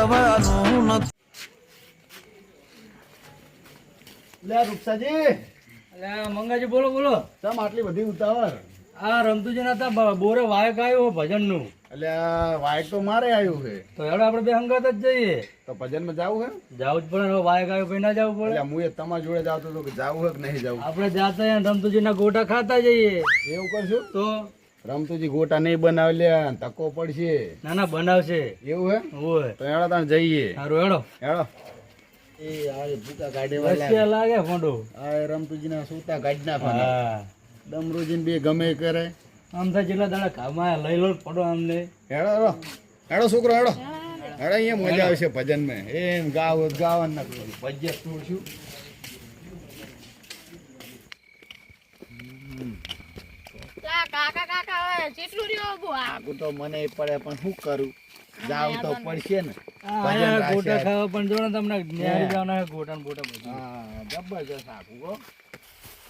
પડવાનું નથી. લે રૂપસાજી, અલ્યા મંગાજી બોલો બોલો. ચમ આટલી બધી ઉતાવળ? આ રમતુજી ના હતા બોરે વાયક આવ્યો ભજન નું. એટલે વાયક તો મારે આવ્યું છે, તો હેડો આપણે બે હંગાત જ જઈએ. તો ભજન માં જાવું હે? જાવું જ પડે ને, વાયક આવ્યો પછી ના જવું પડે. એટલે હું એ તમારા જોડે જાવતો હતો કે જાવું હે કે નહીં જાવું. આપણે જાતા રમતુજી ના ગોટા ખાતા જઈએ. એવું કરશું તો રમતુજી ગોટા નહીં બનાવી લે, ધક્કો પડશે. ના ના બનાવશે. એવું હે? ઓય તો હેડો તાણ જઈએ. સારું હેડો. હેડો. એ આ ભૂકા કાઢે રસિયા લાગે ફોંડો. આ રમતુજી ના સૂતા કાઢી નાખવાના. હા ડમરુજી બે ગમે કરે. આમ થાય જેટલા દાડા ખામાં લઈ લો પડો અમને. હેડો હેડો હેડો છોકરો હેડો હેડો. અહીંયા મજા આવશે ભજન માં. એમ ગાવાનું ના ભજ્ય તોડશું. આગું તો મને પડે પણ શું કરું, જાવ તો પડશે ને. ગોટા ખાવા પણ જો ને તમને ન્યારી જવાના ગોટા ને બોટા બધું. હા જબરજસ્ત આખું હો.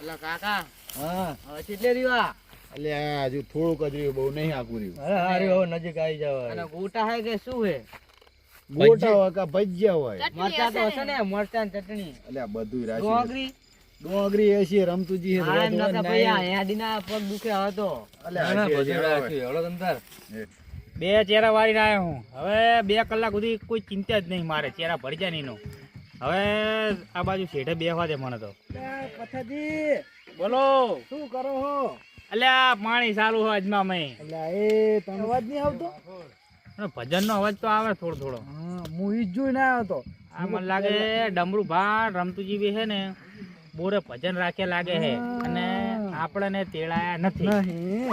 અલા કાકા હા હવે કેટલે રીવા એટલે આ હજુ થોડુંક જ રહ્યું, બહુ નહીં આખું રહ્યું. અરે હારી હવે નજીક આવી જવા. અને ગોટા હે કે શું હે? ગોટા હોય કે ભજીયા હોય. મરચા તો હશે ને, મરચા ની ચટણી, એટલે આ બધું રાશિ. ડોંગરી. ડોંગરી એસી રમતુજી હે. હા, એમ નતા ભાઈ આ હેડીના પગ દુખે હતો. ના, ના, બધું રાખ્યું. હેડો તમ તાર. બે ચેરા વાળીને આવ્યો હું. હવે 2 કલાક સુધી કોઈ ચિંતા જ નહીં મારે, ચેરા ભરી જાય નહીં. હવે આ બાજુ શેઠે બેસવા દે મને તો. પથાજી બોલો શું કરો હો? અલ્યા પાણી ચાલુ હોય અજમા મેં. એટલે એ તને અવાજ નહીં આવતો? ભજન નો અવાજ તો આવે થોડો થોડો. હા હું ઈ જ જોઈને આવ્યો હતો. આ મને લાગે ડમરું ભાર રમતુજી બી છે ને બોરે ભજન રાખે લાગે છે, અને આપણે તેડાયા નથી. નહીં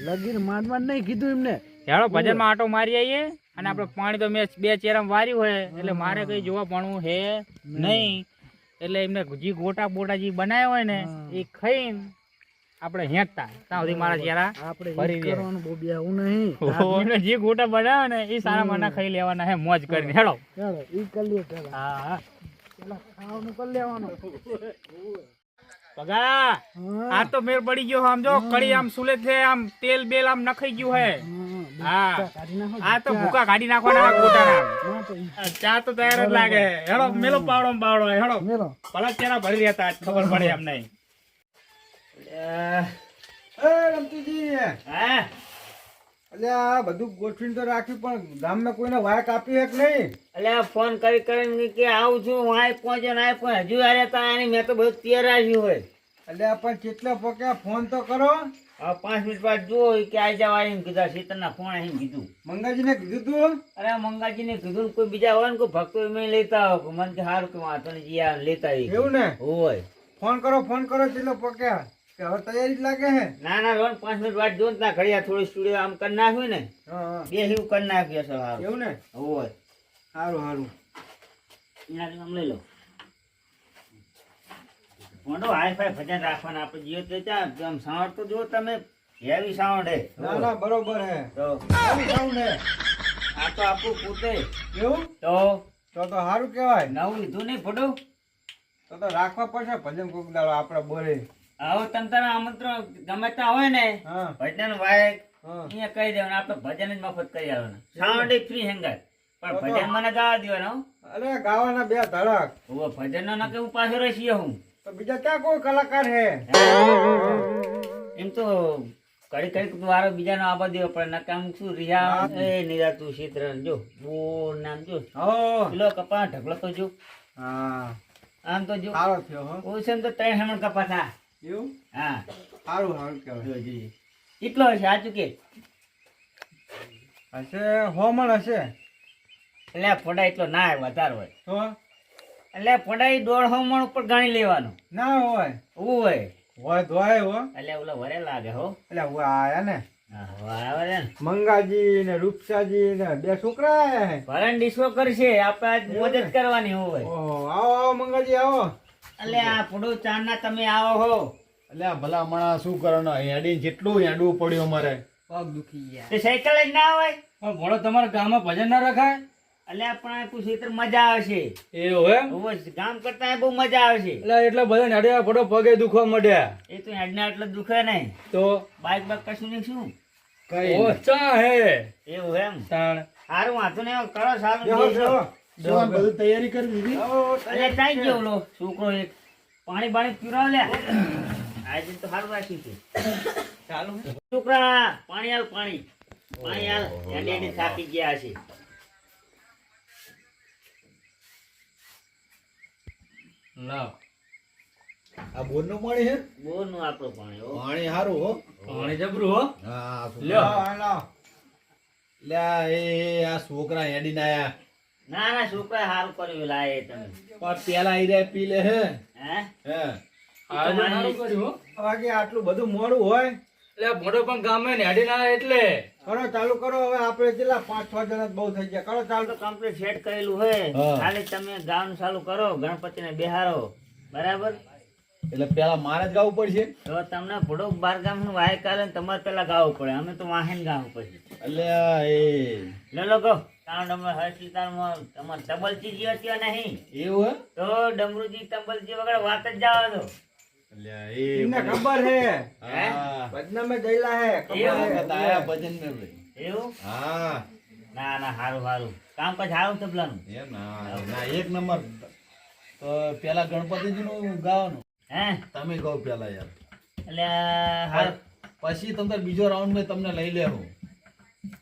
લગીન માંડવા નહીં કીધું એમને. હેડો ભજન માં આટો મારી આવીએ. અને આપણે પાણી તો મેં 2 ચેરામાં વાર્યું હોય એટલે મારે કઈ જોવા ભણવું હે નહીં. એટલે એમને જે ગોટા બોટા જે બનાવ્યા હોય ને એ ખાઈને આપણે હેંટતા ત્યાં સુધી મારા ચેરા ભરી દે. બહુ બેહું નહીં. એમને જે ગોટા બનાવ્યા ને એ સારા માના ખાઈ લેવાના હે મોજ કરીને. હેડો. ચાલો ઈ કરી લે પેલા. હા હા પેલા ખાવાનું કરી લેવાનું. પગા આ તો મેળ પડી ગયો સમજો. કડી આમ સુલે છે, આમ તેલ બેલ આમ નખાઈ ગયું હે. હા આ તો ભૂકા કાઢી નાખવાના ગોટાના. ચા તો તૈયાર જ લાગે. હેડો મેલો પાવડો પાવડો. હેડો ભલા ચેરા ભરી રહેતા ખબર પડે એમ નહીં. એ રમતુજી હા એટલે આ બધું ગોઠવીને તો રાખ્યું, પણ ગામમાં કોઈને વાયક આપી હે કે નહીં? એટલે ફોન કરી કરીને કે આવું છું, હું આય પહોંચ્યો ને આય પણ હજુ આરે તા એની મેં તો બધું તૈયાર રાખ્યું હોય. એટલે પણ કેટલા પક્યા ફોન તો કરો. હવે 5 મિનિટ બાદ જુઓ કે આઈ જાવ એમ કીધા શીતળના ફોન એમ કીધું. મંગાજીને કીધું તું? અરે મંગાજીને કીધું ને કોઈ બીજા હોય ને કોઈ ભક્તો એમ લેતા આવો મને કે સારું કે વાંધો નહીં જી આ લેતા આવી. એવું ને? હોય ફોન કરો કેટલો પક્યા કે હવે તૈયારી જ લાગે હે? ના ના રોન 5 મિનિટ બાદ જો ના ઘડિયા થોડી સ્ટુડિયો આમ કરી નાખ્યું ને હા બે હિવ કરી નાખ્યું છે સારું. એવું ને? હોય સારું એના આમ લઈ લો. મોટો હાઈ ફાઈ ભજન રાખવાના આપણે જીઓ તો આમ સાઉન્ડ તો જો તમે હેવી સાઉન્ડ હે. ના ના બરોબર હે. તો સારું સાઉન્ડ હે. આ તો આપણું પોતે એવું તો તો સારું કહેવાય. નવું લીધું નહીં ફોટો તો રાખવા પડશે ભજન કોક દાડો આપણે બોલે. આવો તમ તારા આમંત્રણ ગમે ત્યાં હોય ને હા ભજન વાયક હા અહીંયા કહી દેવાનું આપણે ભજન જ મફત કરી આવવાના. સાઉન્ડ ફ્રી હેંગાર પણ ભજન મને ગાવા દેવાનો. અરે ગાવાના 2 ધડક. હું ભજન નો ના કે હું પાછો રહીશ હું. તો બીજા ક્યાં કોઈ કલાકાર હે? એમ તો કડી કડી વારો બીજાનો આબા દેવો પડે ના કામ શું રિયા એ નિરાતું ક્ષેત્ર જો બોર નામ જો હો કિલો કપા ઢગલો તો જો હા આમ તો જો સારો થયો હો. ઓછે તો 3 હેમણ કપા થા. એવું હા સારું કહેવાય. જો જોઈ કેટલો હશે સાચું કે હશે 100 મણ હશે. એટલે ફોડા એટલો ના હોય વધારે હોય તો એટલે ફોડા 150 મણ ઉપર ગણી લેવાનું. ના હોય હોય ધોય હો. એટલે ઓલા વરે લાગે હો. એટલે હું આયા ને હા આવે ને મંગાજી ને રૂપસાજી ને 2 છોકરા આયા હે. ભરણ ડીશો કરશે આપણે આજ મોજ જ કરવાની હોય. ઓહો આવો મંગાજી આવો. એટલે આ ફોડો ચાંદના તમે આવો હો. એટલે આ ભલા મણા શું કરવાનો, હેડી જેટલું હેડવું પડ્યું અમારે. પગ દુખી ગયા તે સાયકલ જ ના હોય. પણ ભણો તમારા ગામમાં ભજન ના રખાય? એટલે પણ તું ક્ષેત્ર મજા આવશે. એવું એમ? ગામ કરતા બહુ મજા આવશે. એટલે બધા નડ્યા ફોટો પગે દુખવા માંડ્યા. એ તો હેડના એટલે દુખે નહીં. તો બાઈક બાઈક કશું નહીં શું ઓછા હે એવું એમ. તાણ હારું વાંધો નહીં, કરો સારું બેહો, બેસો. બેહો. જવાન બધું તૈયારી કરી દીધી અરે તાઈ ગયો ઓલો છોકરો એક પાણી બાણી પીવડાવ લે આજે તો સારું રાખ્યું છે ચાલુ છોકરા પાણી હાલ પાણી હાલ એડી એડી થાકી ગયા છે લાવ આ બોરનું પાણી છે બોર નું આપણું પાણી હો પાણી સારું હો પાણી જબરું હો હા લ્યો. લ્યા એ આ છોકરા હેડીને આયા ના ના છોકરા સારું કર્યું લાય તમે પણ પેલા ઈ રહ્યા પી લે હે હે હે આજે સારું કર્યું હો. વાગે આટલું બધું મોડું હોય એટલે મોઢો પણ ગામે ને હેડી ના આવે એટલે કરો ચાલુ કરો હવે આપણે કેટલા 5-6 જણા જ બહુ થઈ ગયા કરો ચાલુ તો કમ્પ્લીટ સેટ કરેલું હોય હા. ખાલી તમે ગાવાનું ચાલુ કરો ગણપતિને બેહારો બરાબર એટલે પેલા મારે જ ગાવું પડશે તો તમને ભોડો બાર ગામનું વાય કાલે ને તમારે પેલા ગાવું પડે અમે તો વાહન ગાવું પડે એટલે એ લે લોકો કારણ તમે હર્ષિતારમાં તમારે તબલજી જે હતી નહીં એવું હે તો ડમરુજી તબલજી વગર વાત જ જવા દો એટલે એમને ખબર હે હા ભજના મેં ગયેલા હે ખબર એવું? હે આયા ભજન ને ભાઈ એવું હા ના ના સારું સારું કામ પછી સારું તબલાનું એમ ના ના એક નંબર તો પેલા ગણપતિજી નું ગાવાનું હે તમે ગાઓ પેલા યાર એટલે હારું પછી તમને બીજો રાઉન્ડ મેં તમને લઈ લેવું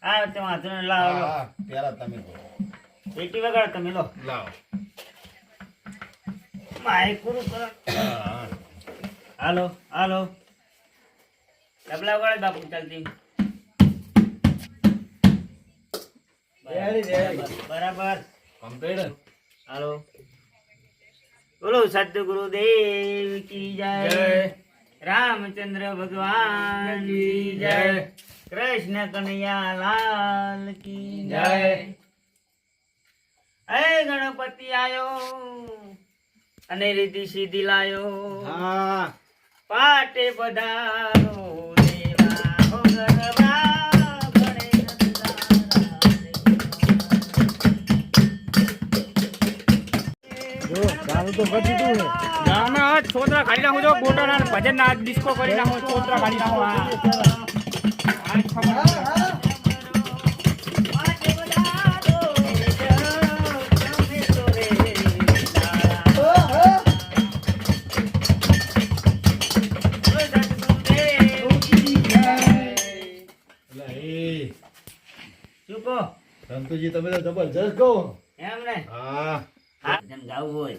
હા તે વાંધો નહીં લાવો લો. હા પેલા તમે ગાઓ પેટી વગાડો તમે લો લાવો માઇક પૂરું કરો હા હાલો હાલો તબલા વગાડે બાપુ ચાલતી રેડી, રેડી. બરાબર કમ્પ્લીટ હાલો બોલો સદગુરુ દેવ કી જય રામચંદ્ર ભગવાન કી જય કૃષ્ણ કનૈયા લાલ કી જય હે ગણપતિ આયો અને રીતિ સીધી લાયો હા પાટે પધારો દેવા હો ગરબા ગણેશ જો ચાલુ તો કરી દીધું હે ગામના છોતરા કાઢી નાખો છો ગોટાના ભજનના ડિસ્કો કરી નાખો છોતરા કાઢી નાખો આ પાટે પધારો તમે તો રે એટલે એ શું કહો સંતુજી તમે તો જબરજસ્ત ગાઓ એમ ને હા ભજન ગાવું હોય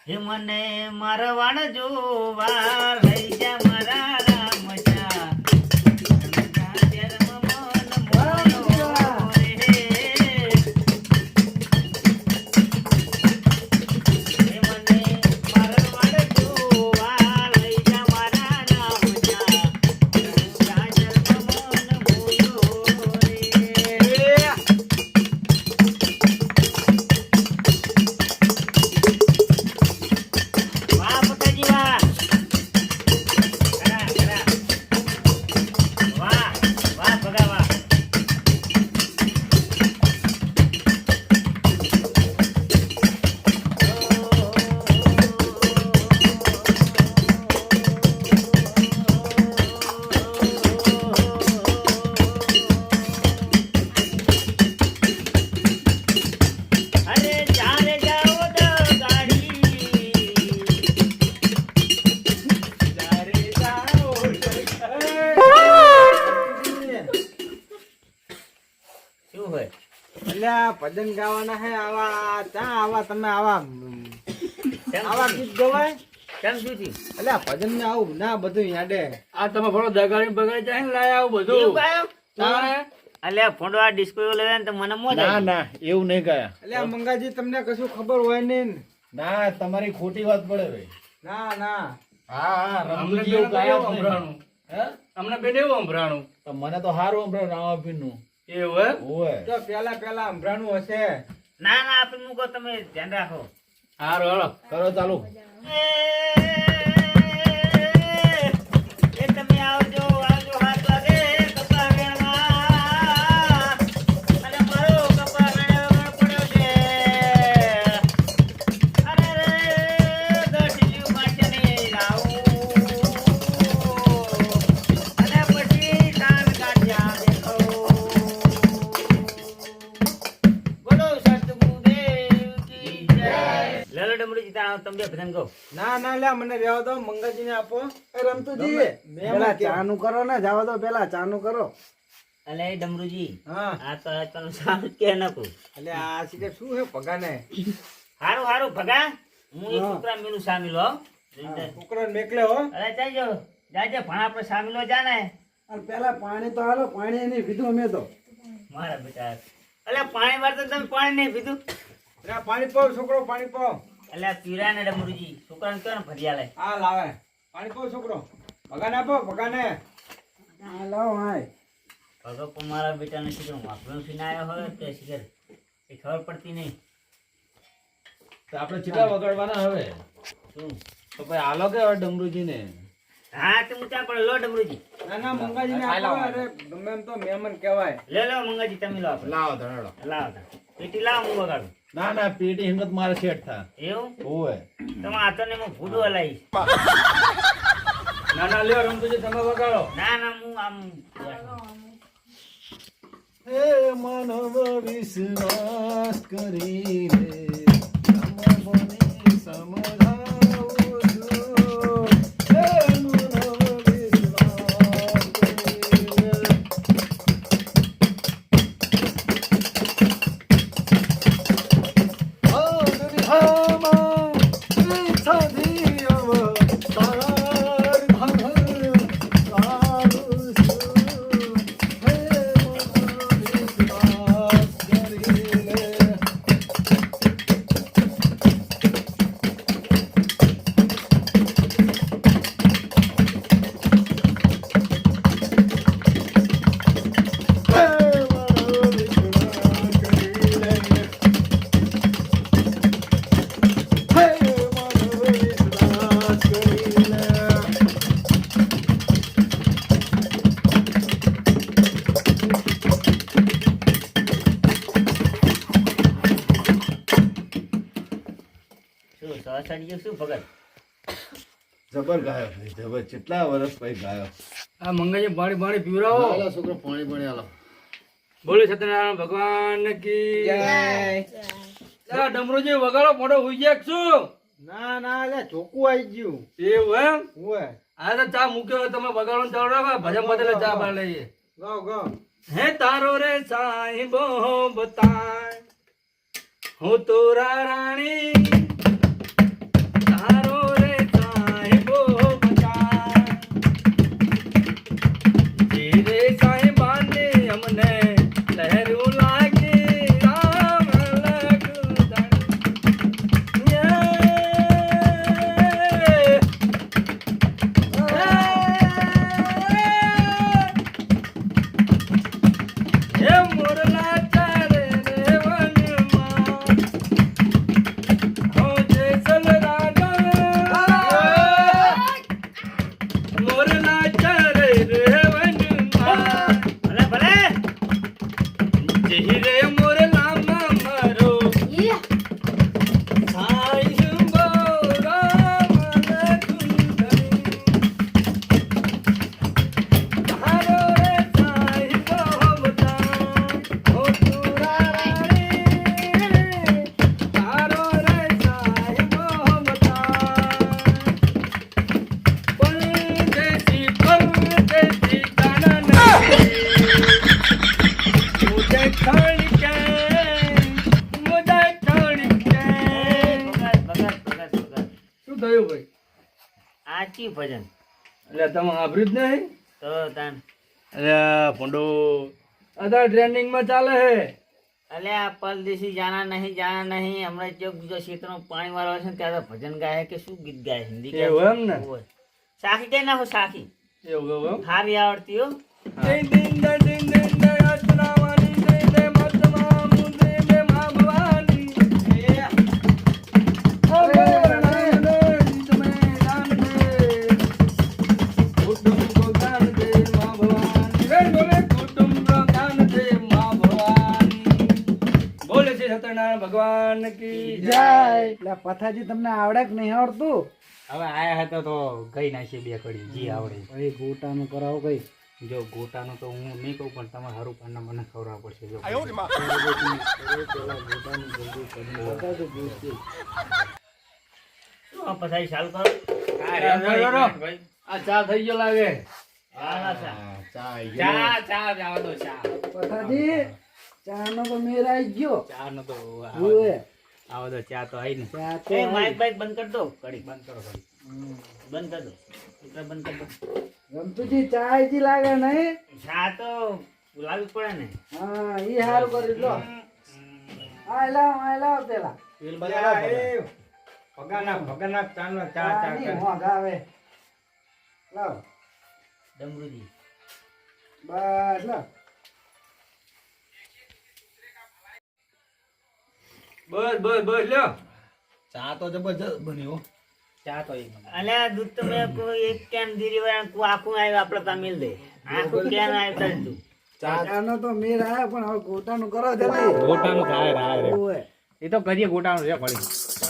હે મને મારા વાણ જોવા લઈ જા મારા રામચા વાહ પતાજી વાહ કરા કરા વાહ વાહ ભગા વાહ અરે ચાલે જાઓ તો ગાડી ચાલે જાઓ શું હોય એટલે આ ભજન ગાવાના હે આવા ચા આવા તમે આવા આવા ગીત ગવાય કેમ શું થયું એટલે આ ભજન ને આવું ના બધું યાડે આ તમે ભણો દગાડી બગાડી જાય ને લાયા આવું એવું બધું ગાયો તાણે અલ્યા ફોડવા ડિસ્કો લેવે ને તો મને મોજ ના આવી. ના એવું નહીં ગાયા એટલે આ મંગાજી તમને કશું ખબર હોય નહીં ને. ના તમારી ખોટી વાત પડે ભાઈ ના ના હા હા અમને રમતુજી એવું બેન ગાયા એવું જ નહીં. સંભળાણું હે અમને બેન એવું સંભળાણું તો મને તો હારું સંભળાયું રામાપીરનું. એવું હે ઓવે તો પેલા સંભળાણું હશે ના ના આપણે મૂકો તમે ધ્યાન રાખો હારું હાલો કરો ચાલુ એ તમે આવજો આવજો 7 વાગે કપા વેણવા અને મારો કપા વેણવા પડ્યો છે અરે રે દોઢિયું માટે ને લાવું અને પછી કાન કાઢ્યા દેખો ના તમે બે ભજન કહો. ના ના લે મને રહેવા દો, મંગાજીને આપો. એ રમતુજી પેલા ચાનું કરો ને, જવા દો પેલા ચાનું કરો. અલે એ ડમરુજી હા આ તો તને સારું કે નકું. એટલે આ સીધે શું છે પગાને? હારું હારું ભગા હું એક છોકરા મેલું સામેલ હો. છોકરાને મેકલે હો. અરે ચાલજો જાજે ભણા આપણે સામેલ હો જા ને અને પેલા પાણી તો હાલો, પાણી નહીં પીધું અમે તો. મારા બેટા. અલે પાણી વાર તો તમે પાણી નહીં પીધું. એટલે આ પાણી પાવ છોકરો, પાણી પાવ. એટલે પીરા ને ડમરુજી છોકરાને કહો ને ભરિયા લે. હા લાવે પાણી પાવ છોકરો. પગાને આપો પગાને. હા લાવો હાય. ભગો પણ મારા બેટાને શીખર વાપરણ થી આવ્યો હોય તે શીખર એ ખબર પડતી નહીં. તો આપણે ચીટા વગાડવાના હવે શું તો ભાઈ હાલો કે હવે ડમરુજીને હા તો ઊંચા પડે લો ડમરુજી. ના ના મંગાજીને આપો. અરે ગમે એમ તો મહેમાન કહેવાય. લે લો મંગાજી તમે લો આપણે. લાવો ધડાડો. લાવ પેટી લાવ હું વગાડું. ના ના પેટી હિંમત મારે સેટ થા એવું ઓય તમે આ તો ને હું ભૂડું હલાવીશ. ના ના લ્યો રમતુજી તમે વગાડો. ના ના હું આમ હે માનવ વિશ્વાસ કરી રે મને સમજાવું છું. હે માનવ વિશ્વાસ કરી રે. શું સવાસાડી શું ભગત. જબર ગાયો ભાઈ જબર કેટલા વર્ષ પછી ગાયો. આ મંગાજી પાણી પાણી પીવરાવો. હાલો છોકરો પાણી પાણી હાલો. બોલે સત્યનારાયણ ભગવાન કી જય. ડમરુજી વગાડો, મોઢો હુઈ ગયા શું? ના ના લે ચોખ્ખું આવી ગયું. એવું એમ? ઓય આ તો ચા મૂક્યો હોય, તમે વગાડો ને ચાલો રાખો, ભજન બદલે ચા બહાર લઈએ. ગાઓ ગાઓ. હે તારો રે સાહિબો બતાય હું તોરા રાણી, તારો રે સાહિબો બતાય જે રે સાહિબાને અમને લહેરું લાગે રામ લગન હે મોરલા ચારે રે વનમાં હો જેસલ રાજા મોરલા ચારે રે વનમાં ભલે ભલે જેહી રે મોરલા મારો સાઈ જુંબો રામ લખુંદરી તારો રે સાહિબો બતાય હો તુરા રાણી, તારો રે સાહિબો બતાય પરદેશી ગાના મુજે છોડ કે ભગત ભગત ભગત ભગત. શું થયું ભાઈ? આ ચી ભજન એટલે તમે સાંભળ્યું જ નહીં? તો તાન અરે ભંડો અત્યારે ટ્રેન્ડિંગ માં ચાલે હે. અલે આ પરદેશી જાના નહીં હમણાં જો બીજો ક્ષેત્રમાં પાણી વાળો છે ને ત્યારે ભજન ગાય કે શું ગીત ગાય હિન્દી ગાય. એવું એમ ને? ઓય. સાખી કઈ નાખો સાખી એવું એવું એમ? હારી આવડતી હો. દિન દિન દે દિન દિન દે અચરાવાની દે દે મતમા મુદે દે મા ભવાની અરે નાને તમે જાન દે કુટુંબ કો ગાન દે મા ભવાની રે બોલે કુટુંબ કો ગાન દે મા ભવાની બોલે છે સત્યનારાયણ ભગવાન કી જય. એટલે પથાજી તમને આવડે કે નહીં આવડતું? હવે આયા હતા તો કઈ નાખીએ બે કડી જી આવડે. ભાઈ ગોટાનું કરાવો કઈ. જો ગોટાનું તો હું નહીં કહું પણ તમારે સારું પાના મને ખવડાવવા પડશે. જો પછી ચાલુ કરો. ભાઈ આ ચા થઈ ગયો લાગે. હા, ચા. ચા આઈ ગયો. ચા જવા દો ચા. પથાજી ચાનો તો મેર આવી ગયો. ચા નો તો ઉવે આવો તો ચા તો આઈ ને. ચા તો એ આવી. માઇક બાઇક બંધ કર દો. ઘડી બંધ કરો ઘડી. બંધ કર દો. સ્પીકર બંધ કર દો. રમતુજી ચા આઈજી લાગે નહીં? ચા તો લાવવી પડે ને. હા ઈ હારું કરી લો. આ લાવ પેલા. તેલ એ બજાડો. ભગવાના ચાનો ચા ચા ચા ની કર. મોંઘ આવે. લાવ ડમરુજી. બસ લાવ. બસ લ્યો. ચા તો જબરજસ્ત બની હો. ચા તો એક અલ્યા દૂધ તો મેં કોઈ એક કેન ધીરી વાળા કો આખું આવ્યું આપણે તામિલ દે. આખું કેન આવ્યું તારી તું. ચાનો તો મેર આવે પણ હવે ગોટાનું કરો જલ્દી. ગોટાનું થાય રાય રે. ઉવે. એ તો કરીએ ગોટાનું રે પડી.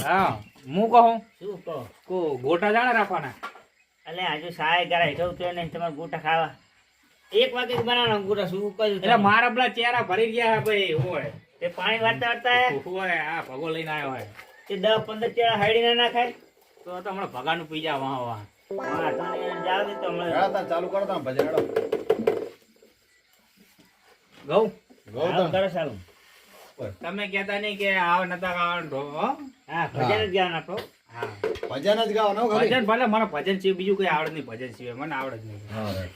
હા હું કહું શું કહો? કો ગોટા જાણે રાખવાના. અલ્યા હજુ સાય gara હેઠો ઉતર્યો નહીં તમારે ગોટા ખાવા. 1 વાગે બનાવવાનો ગોટા શું કહ્યું એટલે મારા પેલા ચહેરા ભરી ગયા હે ભાઈ હોય. તે પાણી વાળતા વાળતા હોય આ ભગો લઈને આવ્યો હોય. તે 10-15 ચેડા હાડી ના ખાય. તો હમણાં ભગાનું પી જા વાહ વાહ. હા તને જાવ દે તો હમણાં હેડો તાર ચાલુ કરો તાર ભજન હેડો. ગૌ આવું કરો ચાલુ. તમે કહેતા નહીં કે આવ નતા ખાવાનું ઢો, હો? હા ભજન જ ગાવાનું આપણો. હા ભજન જ ગાઓ ને હો ખાલી. ભજન ભલે મને ભજન સિવાય બીજું કઈ આવડે નહીં. ભજન સિવાય મને આવડે જ નહીં. હા right.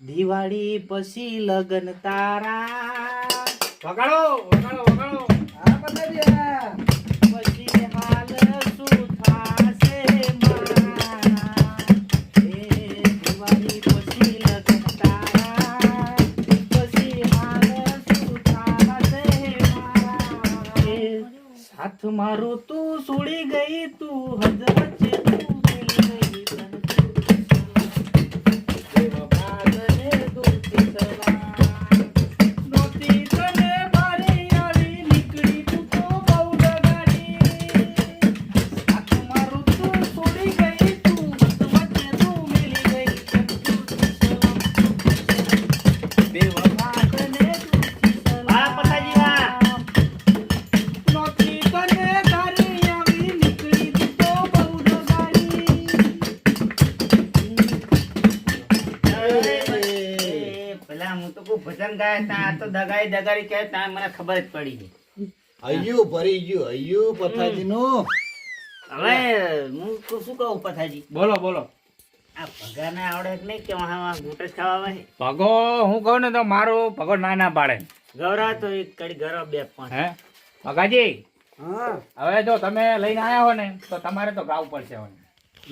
દિવાળી પછી લગન તારા વગાડો વગાડો વગાડો. હા પથાજી હા. પછી હાલ શું થાશે મારા? એ દિવાળી પછી લગન તારા પછી હાલ શું થાશે મારા? એ સાથ મારું તું છોડી ગઈ તું હદ વચ્ચે તું ભૂલી ગઈ તને ભજન ગાય તા તો દગાઈ દગારી કહે તા મને ખબર જ પડી ગઈ. હૈયું ભરી ગયું હૈયું પથાજીનું. હવે હું તો શું કહું પથાજી? બોલો બોલો. આ ભગાને આવડે કે નહીં કે વહાં ગોટ જ ખાવા આવે? ભગો હું કહું ને તો મારો ભગો ના ના પાડે. ગૌરા તો એક કડી ગૌરવ 2-5. હે ભગાજી હા હવે જો તમે લઈને આયા હો ને તો તમારે તો ગાવું પડશે હવે.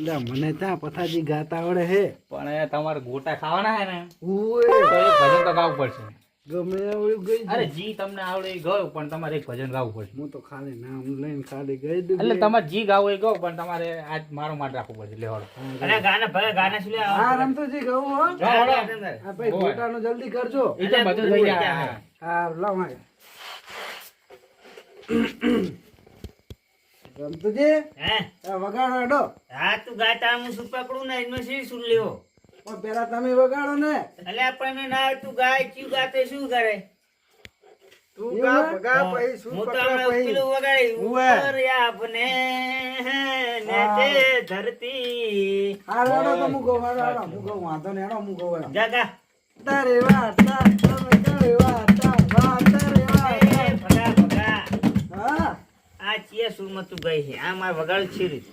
લે મને ત્યાં પથાજી ગાતા આવડે હે. પણ એ તમારે ગોટા ખાવાના હે ને ઉવે તો એક ભજન તો ગાવું પડશે. ગમે એવું ગઈ અરે જી તમને આવડે એ ગયો પણ તમારે એક ભજન ગાવું પડશે. હું તો ખાલી નામ લઈને ખાલી ગઈ દઉં. એટલે તમારે જી ગાવું એ ગયો પણ તમારે આજ મારો માટે રાખવું પડશે. લેવાડો. અને ગાના ભલે ગાના શું લે આવો? હા રમતુજી કહું હો. હા ભાઈ હોય. ગોટાનું જલ્દી કરજો. એ તો બધું થઈ જાય. હા. હા લાવ મારે રમતુજી હે આ વગાડો હેડો. હા તું ગાતા હું શું પકડું ને એમાં શી સુન લેવો? પણ પેલા તમે વગાડો ને. એટલે આપણને ના આવે તું ગાય ક્યું ગાતે શું કરે? તું ગા ભગા પછી શું હું તો પકડા હમણાં પછી પેલું વગાડી ઉવે. ઉપર આપને નેચે ધરતી. હા હેડો તો હું કહું હેડો હેડો હું કહું વાંધો નહીં હેડો હું કહું હેડો. જા ગા. તારે વાર્તા તમે તારે વાર્તા તારે એ વાર્તા. ભગા ભગા હા આ ચિયા સુરમાં તું ગઈ છે આ માર વગાડ છે રીત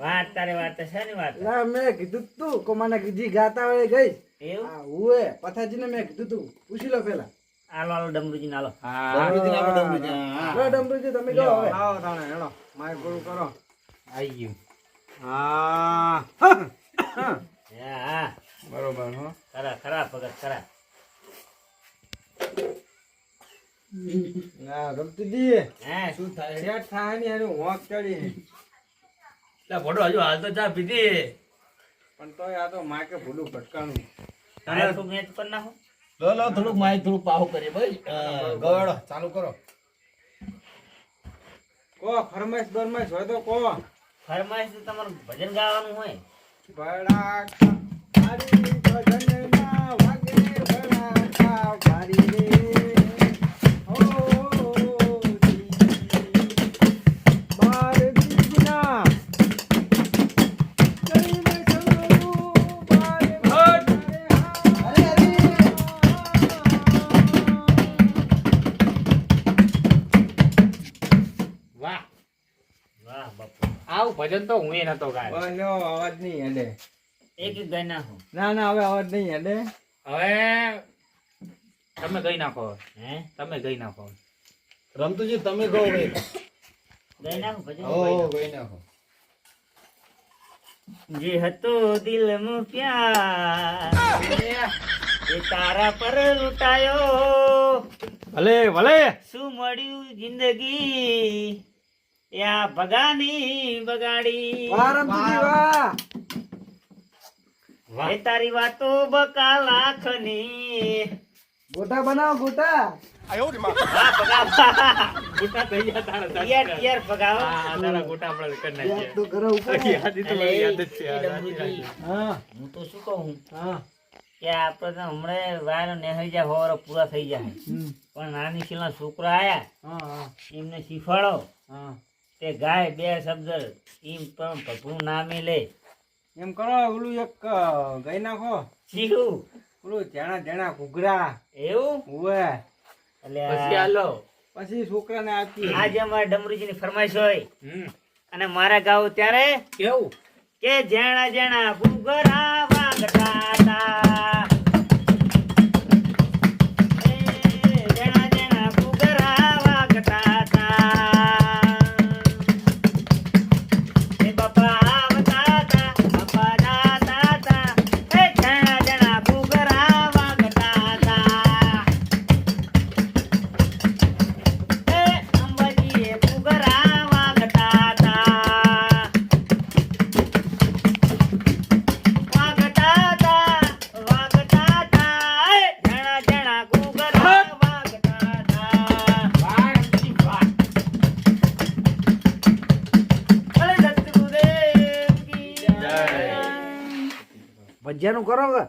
વાત તારે વાત છે ને વાત લા મેં કીધું તું કો મને કીધી ગાતા વળે ગઈ. એવું હા ઉવે પથાજીને મેં કીધું તું પૂછી લો પેલા. આલો આલો ડમરુજી નાલો હા ડમરુજી લાવો, ડમરુજી. હા. લો ડમરુજી તમે કહો હવે. આવો તાણે હેડો માઇક પૂરું કરો. આઈ ગયું. હા હા બરોબર હો. ખરા ખરા ભગત ખરા ના રમતુજી હે શું થાય સેટ થાય ને એનું હોક ચડી ભોડો હજુ હાલ તો ચા પીધી. પણ તોય આ તો માકે ભૂલું ભટકાણું. તારે તું મેચ કર નાખો લો લો થોડુંક માહિતી થોડુંક પાહું કરીએ ભાઈ. ગવાડો ચાલુ કરો. કો ફરમાઈશ બરમાઈશ હોય તો કો. ફરમાઈશ તો તમારું ભજન ગાવાનું હોય ભડાકા ભારી ભજનના વાગે ભડાકા ભારી રે. હો જી. ભજન તો હું નતો ગાય. બસ લ્યો, અવાજ નહીં હેડે. એક એક ગાઈ નાખો. ના ના હવે અવાજ નહીં હેડે. હવે તમે ગઈ નાખો. હે તમે ગઈ નાખો. રમતુજી તમે ગો ભાઈ. ગાઈ નાખો ભજન. ઓ ગઈ નાખો. જે હતો દિલમાં પ્યાર એ તારા પર લૂંટાયો. ભલે ભલે. શું મળ્યું જિંદગી યા ભગાની બગાડી. વાહ રમતુજી વાહ. એ તારી વાતો બકા લાખની. ગોટા બનાવો ગોટા. હા ભગાવા. ગોટા થઈ ગયા તારા. યાર ભગાવો. હા, તારા ગોટા આપણે કરી યાદ નાખ્યા. તો કરો ઉપર. યાદ તો મને યાદ જ છે. એ ડમરુજી, હા હું તો શું કહું હા. કે આપણે તો હમણાં વાયરો નેહરી જાય હોવારો પૂરા થઈ જાય પણ નાની શીલા છોકરા આયા હા હા એમને શીખવાડો હા. તે ગાય બે શબ્દ એમ પણ ભગવું નામે લે. એમ કરો ઓલું એક ગઈ નાખો. શીખું ઓલું જેણા જેણા ઘૂઘરા. એવું ઉવે. એટલે પછી હાલો. પછી છોકરાને આપી. આજે અમારે ડમરુજીની ફરમાઈશ હોય હમ. અને મારા ગાવ ત્યારે કેવું? કે જેણા જેણા ઘૂઘરા વાગતા તા. એ જેણા જેણા ઘૂઘરા વાગતા તા. એ બાપા આવતા તા, બાપા જાતા તા. એ જેણા જેણા ઘૂઘરા વાગતા તા. એ અંબાજીએ ઘૂઘરા વાગતા તા. વાગતા તા, વાગતા તા. એ જણા જણા ઘૂઘરા વાગતા તા. વાહ, રમતુજી, વાહ. અરે દત્તગુરુદેવ કી જય. ભજીયાનું કરો કે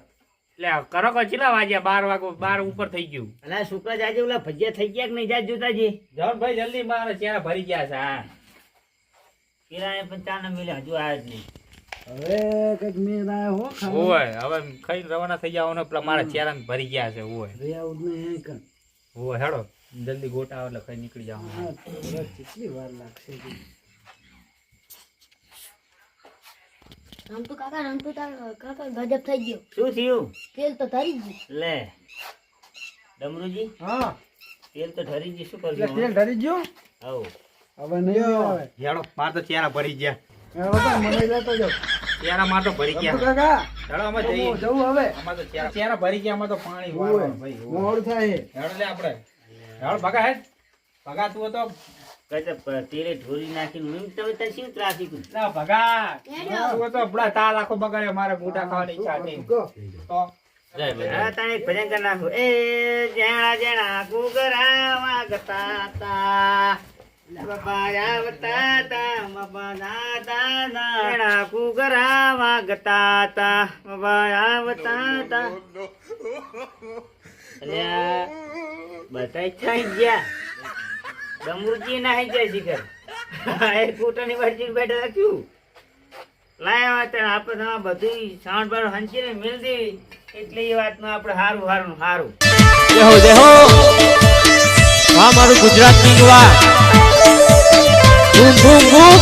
લે કરો કે કેટલા વાગ્યા? 12 ઉપર થઈ ગયું. અલા શુક્ર જાજે ઓલા ભજીયા થઈ ગયા કે નહીં જાજ જોતાજી. જવાનભાઈ જલ્દી મારા ચહેરા ભરી ગયા છે. હા. કિરાણે પણ ચા ન મિલે હજુ આવ્યા જ નહીં. હવે કઈક મેં આયો હો ખાવા. ઓય હવે ખાઈને રવાના થઈ જવાનો પેલા મારા ચહેરા ભરી ગયા છે. ઓય રહ્યા ઉડને હે કન. ઓય હેડો જલ્દી ગોટા આવે એટલે ખાઈ નીકળી જવાનું. હા, તો કેટલી વાર લાગશે કે. રમતું કાકા રમતું કાકા ગજબ થઈ ગયો. શું થયું? તેલ તો ધરી ગયું. લે ડમરુજી હા તેલ તો ઠરી ગયું. શું એટલે કરશું? તેલ ધરી ગયો. હવ હવે નહીં આવે. હેડો માર તો ચહેરા ભરી ગયા. હવે તો મને લેતો જાઓ. ચહેરા માં તો ભરી રમતું ગયા. કાકા હેડો અમે હું જઈએ. જવું હવે. અમાર તો ચહેરા ભરી ગયા. અમાર તો પાણી ઓય, વાળવાનું ભાઈ. ઓય. મોડું થાય. હેડો લે આપણે. હેડો ભગા હેડ. ભગા તું તો ગજબ તેલે ઢોરી નાખીને હું તમે તાર શું ત્રાસી કું? ના ભગા તું તો બડા તાલ આખો બગાડ્યો. મારે ગોટા ખાવાની ઈચ્છા હતી કહો. તો હા તાણે એક ભજન કરી નાખું. એ જેણા જેણા ઘૂઘરા વાગતા તા. બાપા આવતા તા, બાપા જાતા તા. જેણા ઘૂઘરા વાગતા તા, બાપા આવતા તા. અલ્યા બધાય થઈ ગયા. ડમરુજી ના થઈ ગયા શિખર. એ કૂટાની વાડી બેઠા રાખ્યું. લાયા હતા આપણે તમારે બધું સાઉન્ડ બાર હંચીને મિલ દેવી એટલે એ વાતનું આપણે હારું હારું હારું. દેહો દેહો વાહ મારું ગુજરાત ની વાહ બૂમ બૂમ બૂમ